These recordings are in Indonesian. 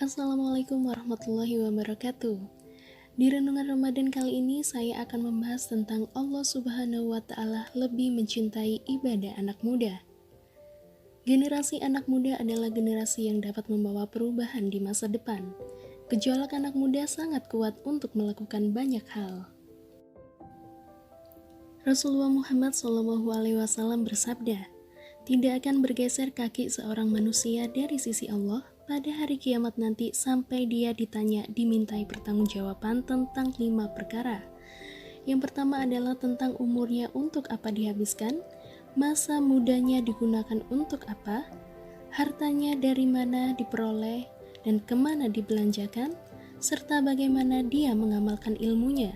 Assalamualaikum warahmatullahi wabarakatuh. Di Renungan Ramadan kali ini saya akan membahas tentang Allah Subhanahu wa Ta'ala lebih mencintai ibadah anak muda. Generasi anak muda adalah generasi yang dapat membawa perubahan di masa depan. Gejolak anak muda sangat kuat untuk melakukan banyak hal. Rasulullah Muhammad SAW bersabda, "Tidak akan bergeser kaki seorang manusia dari sisi Allah pada hari kiamat nanti sampai dia dimintai pertanggungjawaban tentang 5 perkara. Yang pertama adalah tentang umurnya untuk apa dihabiskan, masa mudanya digunakan untuk apa, hartanya dari mana diperoleh dan kemana dibelanjakan, serta bagaimana dia mengamalkan ilmunya."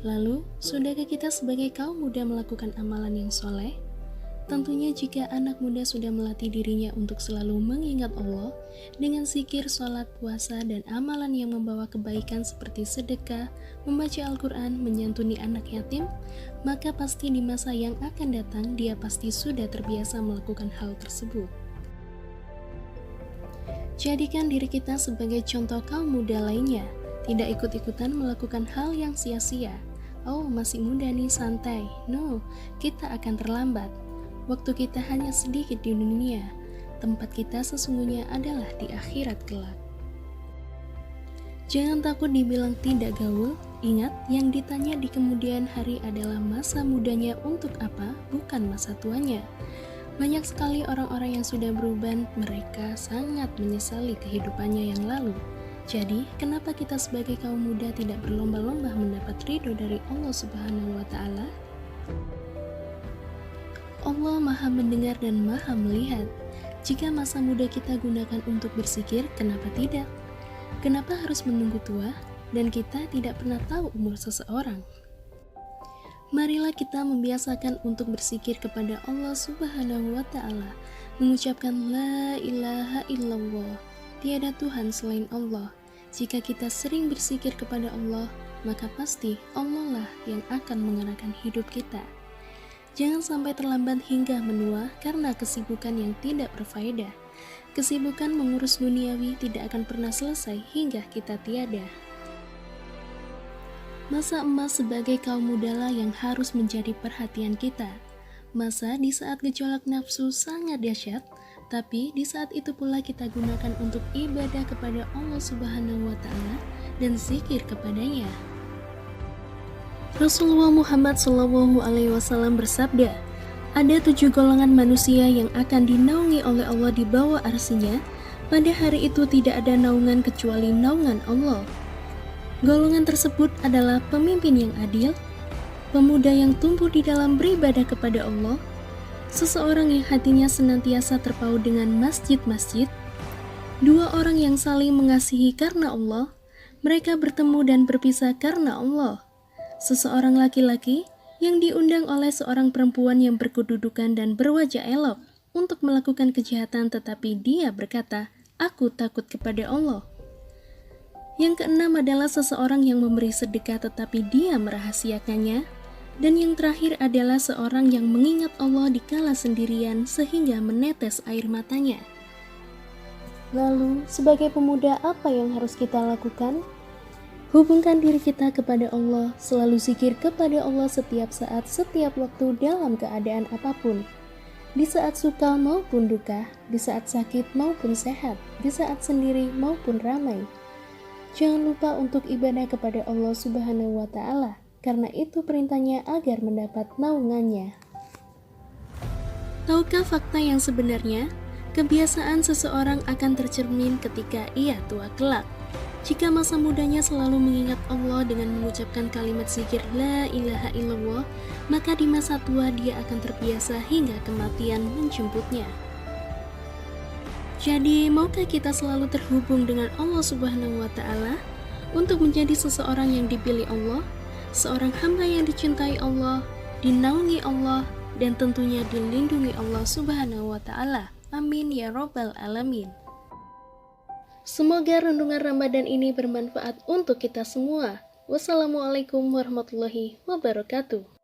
Lalu, sudahkah kita sebagai kaum muda melakukan amalan yang soleh? Tentunya jika anak muda sudah melatih dirinya untuk selalu mengingat Allah dengan zikir, sholat, puasa, dan amalan yang membawa kebaikan seperti sedekah, membaca Al-Quran, menyantuni anak yatim, maka pasti di masa yang akan datang dia pasti sudah terbiasa melakukan hal tersebut. Jadikan diri kita sebagai contoh kaum muda lainnya, tidak ikut-ikutan melakukan hal yang sia-sia. Oh, masih muda nih, santai. No, kita akan terlambat. Waktu kita hanya sedikit di dunia, tempat kita sesungguhnya adalah di akhirat kelak. Jangan takut dibilang tidak gaul, ingat yang ditanya di kemudian hari adalah masa mudanya untuk apa, bukan masa tuanya. Banyak sekali orang-orang yang sudah beruban, mereka sangat menyesali kehidupannya yang lalu. Jadi, kenapa kita sebagai kaum muda tidak berlomba-lomba mendapat ridho dari Allah Subhanahu wa Ta'ala? Allah Maha mendengar dan Maha melihat. Jika masa muda kita gunakan untuk berzikir, kenapa tidak? Kenapa harus menunggu tua? Dan kita tidak pernah tahu umur seseorang. Marilah kita membiasakan untuk berzikir kepada Allah Subhanahu wa Ta'ala, mengucapkan La ilaha illallah, tiada Tuhan selain Allah. Jika kita sering berzikir kepada Allah, maka pasti Allah lah yang akan mengarahkan hidup kita. Jangan sampai terlambat hingga menua karena kesibukan yang tidak berfaedah. Kesibukan mengurus duniawi tidak akan pernah selesai hingga kita tiada. Masa emas sebagai kaum mudalah yang harus menjadi perhatian kita. Masa di saat gejolak nafsu sangat dahsyat, tapi di saat itu pula kita gunakan untuk ibadah kepada Allah Subhanahu wa Ta'ala dan zikir kepadanya. Rasulullah Muhammad SAW bersabda, ada 7 golongan manusia yang akan dinaungi oleh Allah di bawah arsy-Nya. Pada hari itu tidak ada naungan kecuali naungan Allah. Golongan tersebut adalah pemimpin yang adil, pemuda yang tumbuh di dalam beribadah kepada Allah, seseorang yang hatinya senantiasa terpaut dengan masjid-masjid, 2 orang yang saling mengasihi karena Allah, mereka bertemu dan berpisah karena Allah, seseorang laki-laki yang diundang oleh seorang perempuan yang berkedudukan dan berwajah elok untuk melakukan kejahatan, tetapi dia berkata, "Aku takut kepada Allah." Yang keenam adalah seseorang yang memberi sedekah tetapi dia merahasiakannya. Dan yang terakhir adalah seorang yang mengingat Allah di kala sendirian sehingga menetes air matanya. Lalu, sebagai pemuda apa yang harus kita lakukan? Hubungkan diri kita kepada Allah, selalu zikir kepada Allah setiap saat, setiap waktu dalam keadaan apapun. Di saat suka maupun duka, di saat sakit maupun sehat, di saat sendiri maupun ramai. Jangan lupa untuk ibadah kepada Allah Subhanahu wa Ta'ala, karena itu perintahnya agar mendapat naungannya. Tahukah fakta yang sebenarnya? Kebiasaan seseorang akan tercermin ketika ia tua kelak. Jika masa mudanya selalu mengingat Allah dengan mengucapkan kalimat zikir La ilaha illallah, maka di masa tua dia akan terbiasa hingga kematian menjemputnya. Jadi, maukah kita selalu terhubung dengan Allah Subhanahu wa Ta'ala untuk menjadi seseorang yang dipilih Allah, seorang hamba yang dicintai Allah, dinaungi Allah, dan tentunya dilindungi Allah Subhanahu wa Ta'ala. Amin ya Rabbal Alamin. Semoga renungan Ramadan ini bermanfaat untuk kita semua. Wassalamualaikum warahmatullahi wabarakatuh.